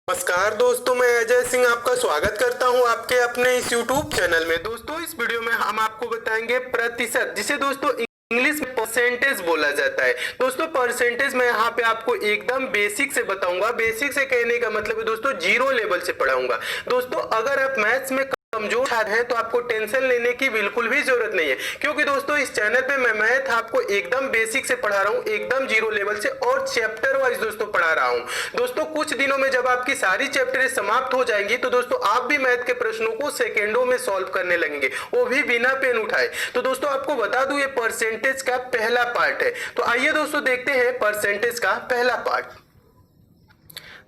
नमस्कार दोस्तों, मैं अजय सिंह आपका स्वागत करता हूं आपके अपने इस YouTube चैनल में। दोस्तों इस वीडियो में हम आपको बताएंगे प्रतिशत, जिसे दोस्तों इंग्लिश में परसेंटेज बोला जाता है। दोस्तों परसेंटेज मैं यहाँ पे आपको एकदम बेसिक से बताऊंगा। बेसिक से कहने का मतलब है दोस्तों जीरो लेवल से पढ़ाऊंगा। दोस्तों अगर आप मैथ्स में कमजोर छात्र हैं तो आपको टेंशन लेने की बिल्कुल भी जरूरत नहीं है, क्योंकि दोस्तों इस चैनल पे मैं मैथ आपको एकदम बेसिक से पढ़ा रहा हूँ, एकदम जीरो लेवल से, और चैप्टर वाइज दोस्तों पढ़ा रहा हूँ। दोस्तों कुछ दिनों में जब आपकी सारी चैप्टरें समाप्त हो जाएंगी तो दोस्तों आप भी मैथ के प्रश्नों को सेकेंडों में सॉल्व करने लगेंगे, वो भी बिना पेन उठाए। तो दोस्तों आपको बता दूं ये परसेंटेज का पहला पार्ट है। तो आइए दोस्तों देखते हैं परसेंटेज का पहला पार्ट।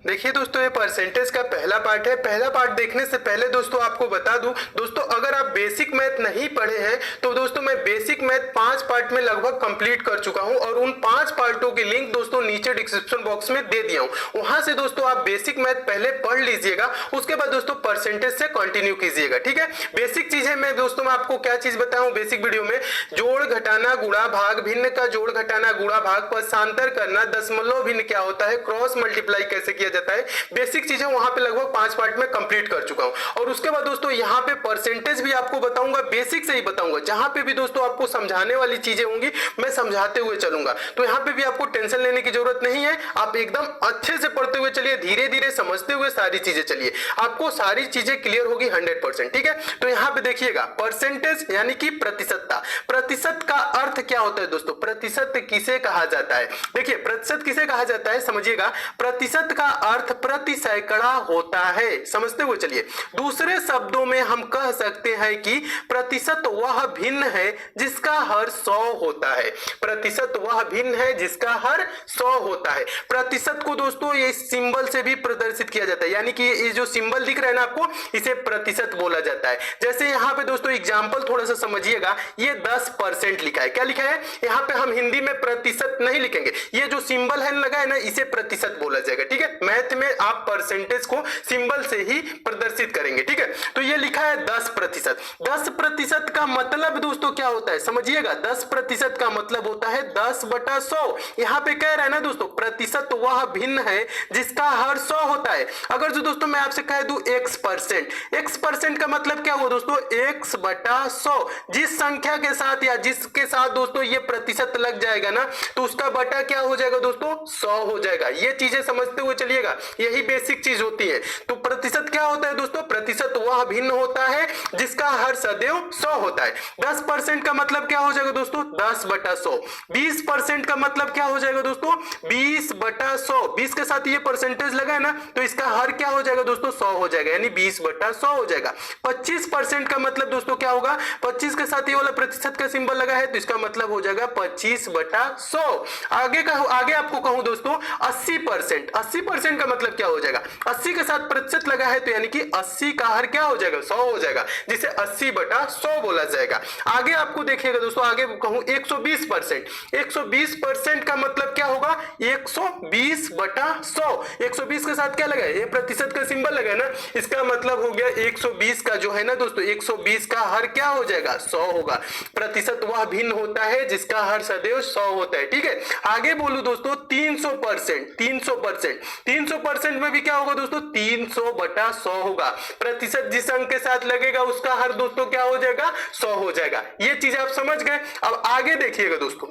देखिए दोस्तों ये परसेंटेज का पहला पार्ट है। पहला पार्ट देखने से पहले दोस्तों आपको बता दूं, दोस्तों अगर आप बेसिक मैथ नहीं पढ़े हैं तो दोस्तों मैं बेसिक मैथ 5 पार्ट में लगभग कंप्लीट कर चुका हूं, और उन 5 पार्टों की लिंक दोस्तों नीचे डिस्क्रिप्शन बॉक्स में दे दिया हूं। वहां से दोस्तों आप बेसिक मैथ पहले पढ़ लीजिएगा, उसके बाद दोस्तों परसेंटेज से कंटिन्यू कीजिएगा, ठीक है। बेसिक चीजें मैं दोस्तों मैं आपको क्या चीज बताऊं बेसिक वीडियो में, जोड़ घटाना गुणा भाग, भिन्न का जोड़ घटाना गुणा भाग, पक्षांतर करना, दशमलव भिन्न क्या होता है, क्रॉस मल्टीप्लाई कैसे किया जाता है, बेसिक चीजें वहां पे लगभग 5 पार्ट में कंप्लीट कर चुका हूं। और उसके बाद दोस्तों यहां पे परसेंटेज भी आपको बताऊंगा, बेसिक से ही बताऊंगा। जहां पे भी दोस्तों आपको समझाने वाली चीजें होंगी मैं समझाते हुए चलूंगा, तो यहां पे भी आपको टेंशन लेने की जरूरत नहीं है। आप एकदम अच्छे से पढ़ते हुए चलिए, धीरे धीरे समझते हुए सारी चीजें चलिए, आपको सारी चीजें क्लियर होगी 100%, ठीक है। तो यहां पे देखिएगा परसेंटेज यानी कि प्रतिशतता। प्रतिशत का अर्थ क्या होता है दोस्तों, प्रतिशत किसे कहा जाता है? देखिए प्रतिशत किसे कहा जाता है समझिएगा। प्रतिशत का अर्थ प्रति सैकड़ा होता है, समझते हुए चलिए। दूसरे शब्दों में हम कह सकते हैं कि प्रतिशत वह भिन्न है जिसका हर 100 होता है। प्रतिशत वह भिन्न है जिसका हर 100 होता है। प्रतिशत को दोस्तों ये सिंबल से भी प्रदर्शित किया जाता है, यानी कि ये जो सिंबल दिख रहा है ना आपको, इसे प्रतिशत बोला जाता है। जैसे यहाँ पे दोस्तों एग्जाम्पल थोड़ा सा समझिएगा, ये 10% लिखा है। क्या लिखा है यहाँ पे? हम हिंदी में प्रतिशत नहीं लिखेंगे, ये जो सिंबल है लगा है ना, इसे प्रतिशत बोला जाएगा, ठीक है। मैथ में आप परसेंटेज को सिंबल से ही प्रदर्शित करेंगे, ठीक है। तो ये लिखा है 10%। 10% का मतलब दोस्तों क्या होता है समझिएगा। 10% का मतलब होता है 10/100। यहाँ पे कह रहा है ना दोस्तों, प्रतिशत वह भिन्न है जिसका हर 100 होता है। अगर जो दोस्तों मैं आपसे कह दूं x%, x% का मतलब क्या हुआ दोस्तों, x/100। जिस संख्या के साथ या जिसके साथ दोस्तों ये प्रतिशत लग जाएगा ना, तो उसका बटा क्या हो जाएगा दोस्तों, 100 हो जाएगा। ये चीजें समझते हुए चलिएगा, यही बेसिक चीज होती है। तो प्रतिशत क्या होता है दोस्तों, प्रतिशत वह भिन्न होता है जिसका हर सदैव 100 होता है। 10% का मतलब क्या हो जाएगा दोस्तों, 10/100। 20% का मतलब क्या हो जाएगा दोस्तों, 20/100। 20 के साथ ये परसेंटेज लगा है ना, तो इसका हर क्या हो जाएगा दोस्तों, 100 हो जाएगा, यानी 20/100 हो जाएगा। 25% का मतलब दोस्तों क्या होगा, 25 के साथ ये वाला प्रतिशत का सिंबल लगा है, तो इसका मतलब हो जाएगा 25/100। आगे आपको कहूं दोस्तों 80%। 80% का मतलब क्या हो जाएगा, 80 के साथ प्रतिशत लगा है तो यानी कि 80 का हर क्या हो जाएगा, 100 हो जाएगा, जिसे 80/100 बोला जाएगा। आगे आपको देखिएगा दोस्तों, आगे कहूं 120%। 120% का मतलब क्या होगा, 120/100। 120 के साथ क्या लगा है, ये प्रतिशत का सिंबल लगा है ना, इसका मतलब हो गया 120 का जो है ना दोस्तों, 120 का हर क्या हो जाएगा, 100 होगा। प्रतिशत वह भिन्न होता है जिसका हर सदैव 100 होता है, ठीक है। आगे बोलूं दोस्तों 300%। 300% में भी क्या होगा दोस्तों, 300/100 होगा। प्रतिशत जिस अंक के साथ लगेगा उसका हर दोस्तों क्या हो जाएगा, 100 हो जाएगा। ये चीज आप समझ गए। अब आगे देखिएगा दोस्तों,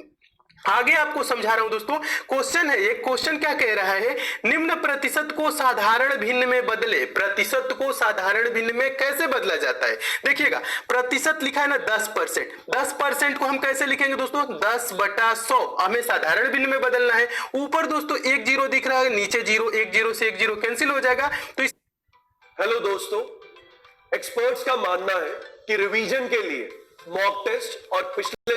आगे आपको समझा रहा हूं दोस्तों। क्वेश्चन है, एक क्वेश्चन क्या कह रहा है, निम्न प्रतिशत को साधारण भिन्न में बदले। प्रतिशत को साधारण भिन्न में कैसे बदला जाता है, देखिएगा। प्रतिशत लिखा है ना 10%। 10% को हम कैसे लिखेंगे दोस्तों, 10/100। हमें साधारण भिन्न में बदलना है। ऊपर दोस्तों एक जीरो दिख रहा है, नीचे जीरो, एक जीरो से एक जीरो कैंसिल हो जाएगा। तो हेलो दोस्तों, एक्सपर्ट्स का मानना है कि रिवीजन के लिए मॉक टेस्ट और पिछले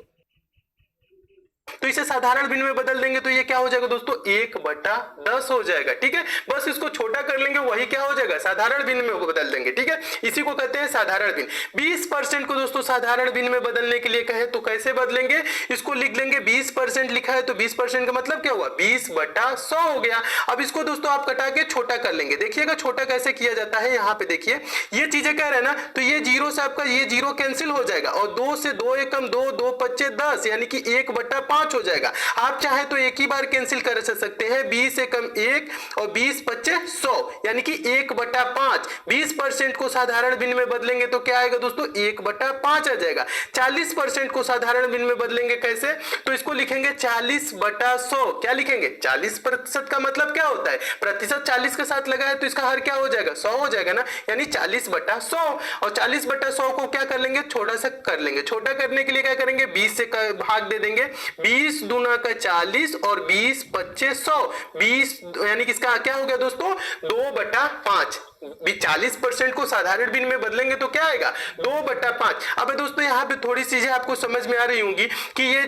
तो इसे साधारण भिन्न में बदल देंगे तो ये क्या हो जाएगा दोस्तों, 1/10 हो जाएगा, ठीक है। बस इसको छोटा कर लेंगे, वही क्या हो जाएगा, साधारण भिन्न में बदल देंगे, ठीक है। इसी को कहते हैं साधारण भिन्न। 20% को दोस्तों साधारण भिन्न में बदलने के लिए कहे तो कैसे बदलेंगे, इसको लिख लेंगे 20% लिखा है तो 20% का मतलब क्या हुआ, 20/100 हो गया। अब इसको दोस्तों आप कटा के छोटा कर लेंगे। देखिएगा छोटा कैसे किया जाता है, यहाँ पे देखिए ये चीजें कह रहे हैं ना, तो ये जीरो से आपका ये जीरो कैंसिल हो जाएगा, और 2 से 2 एकम 2, 2 पच्चे 10, यानी कि 1/5 5 हो जाएगा। आप चाहे तो एक ही बार कैंसिल कर सकते हैं, 20 से कम 1 और 20 पच्चे 100, यानी कि 1/5। 20% को साधारण भिन्न में बदलेंगे तो क्या आएगा दोस्तों, 1/5 आ जाएगा। 40% को साधारण भिन्न में बदलेंगे कैसे, तो इसको लिखेंगे 40/100। क्या लिखेंगे, 40% का मतलब क्या होता है, प्रतिशत 40 के साथ लगा है तो इसका हर क्या हो जाएगा, 100 हो जाएगा ना, यानी 40/100। और 40/100 को क्या कर लेंगे, छोटा सा कर लेंगे। छोटा करने के लिए क्या करेंगे, 20 से भाग दे देंगे। 20 दूना का 40 और 20 पच्चे 100, 20 यानी कि इसका क्या हो गया दोस्तों, 2/5। 40% को साधारण भिन्न में बदलेंगे तो क्या आएगा, 2/5। अब दोस्तों यहाँ पे थोड़ी चीजें आपको समझ में आ रही होंगी कि ये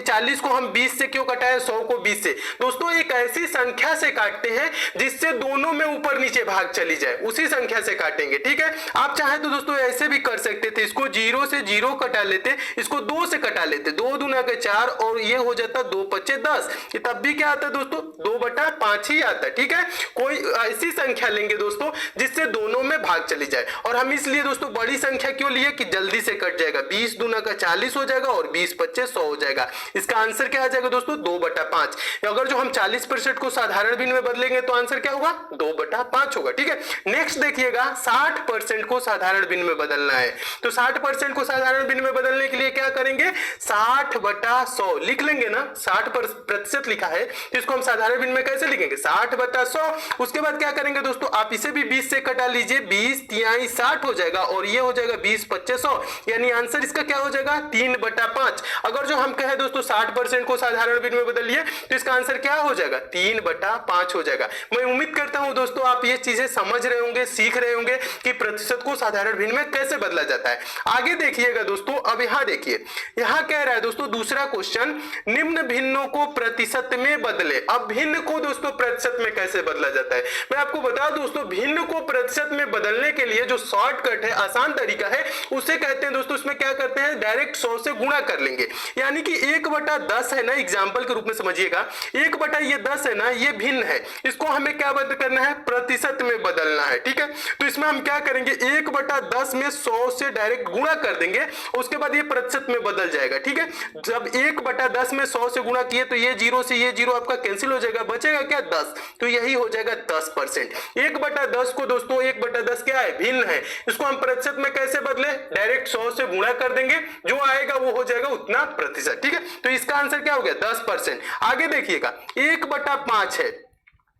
40 को हम 20 से क्यों कटाए, 100 को 20 से। दोस्तों एक ऐसी संख्या से काटते हैं जिससे दोनों में ऊपर नीचे भाग चली जाए, उसी संख्या से काटेंगे, ठीक है। आप चाहे तो दोस्तों ऐसे भी कर सकते थे, इसको 0 से 0 कटा लेते, इसको 2 से कटा लेते, 2 दूना के 4 और ये हो जाता 2 पच्चे 10, तब भी क्या आता है दोस्तों, 2/5 ही आता है, ठीक है। कोई ऐसी संख्या लेंगे दोस्तों जिससे दोनों में भाग चली जाए, और हम इसलिए दोस्तों बड़ी संख्या क्यों लिए कि जल्दी से कट जाएगा। 20 दूना का 40 हो जाएगा और 20 पच्चे 100 हो जाएगा। इसका आंसर क्या आ जाएगा दोस्तों, 2/5। अगर जो हम 40% को साधारण भिन्न में बदलेंगे तो आंसर क्या होगा, 2/5 होगा, ठीक है। नेक्स्ट देखिएगा, 60% को साधारण भिन्न में बदलना है, तो 60% को साधारण भिन्न में बदलने के लिए क्या करेंगे, 60/100 लिख लेंगे ना। 60% लिखा है तो इसको हम साधारण भिन्न में कैसे लिखेंगे, 60/100। उसके बाद क्या करेंगे दोस्तों, आप इसे भी 20 से कटा लीजिए, 20 तिहाई 60 हो जाएगा और ये हो जाएगा 20 पच्चे 100, यानी आंसर इसका क्या हो जाएगा, 3/5। अगर जो हम कहे दोस्तों 60% को साधारण भिन्न में बदलिए तो इसका आंसर क्या हो जाएगा, 3/5 हो जाएगा। मैं उम्मीद करता हूं दोस्तों आप ये चीजें समझ रहे होंगे, सीख रहे होंगे कि प्रतिशत को साधारण भिन्न में कैसे बदला जाता है। आगे देखिएगा दोस्तों, अब यहां देखिए, यहां कह रहा है दोस्तों दूसरा क्वेश्चन, निम्न भिन्नों को प्रतिशत में बदले। अब भिन्न को दोस्तों प्रतिशत में कैसे बदला जाता है, मैं आपको बता दूं दोस्तों, भिन्न को प्रतिशत में बदलने के लिए जो शॉर्टकट है, आसान तरीका है, उसे कहते हैं दोस्तों, इसमें क्या करते हैं, डायरेक्ट 100 से गुणा कर लेंगे। यानी कि 1/10 है ना, एग्जांपल के रूप में समझिएगा, 1/10 है ना, ये भिन्न है, इसको हमें क्या बदल करना है, प्रतिशत में बदलना है, ठीक है। तो इसमें हम क्या करेंगे, 1/10 में 100 से डायरेक्ट गुणा कर देंगे, उसके बाद ये प्रतिशत में बदल जाएगा, ठीक है। जब 1/10 में 100 से गुणा किए तो ये 0 से ये 0 आपका कैंसिल हो जाएगा, बचेगा क्या, 10, तो यही हो जाएगा 10%। 1/10 को दोस्तों, 1/10 क्या है, भिन्न है, इसको हम प्रतिशत में कैसे बदले, डायरेक्ट 100 से गुणा कर देंगे, जो आएगा वो हो जाएगा उतना प्रतिशत, ठीक है। तो इसका आंसर क्या हो गया, 10%। आगे देखिएगा, 1/5 है,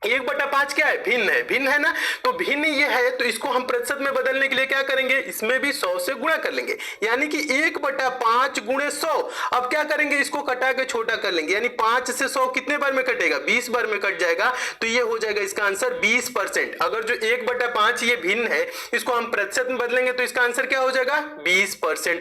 1/5 क्या है, भिन्न है ना, तो भिन्न ये है, तो इसको हम प्रतिशत में बदलने के लिए क्या करेंगे, इसमें भी 100 से गुणा कर लेंगे, यानी कि 1/5 गुणे 100। अब क्या करेंगे, इसको कटा के छोटा कर लेंगे, यानी 5 से 100 कितने बार में कटेगा, 20 बार में कट जाएगा, तो ये हो जाएगा इसका आंसर 20%। अगर जो 1/5 ये भिन्न है, इसको हम प्रतिशत में बदलेंगे तो इसका आंसर क्या हो जाएगा, 20%।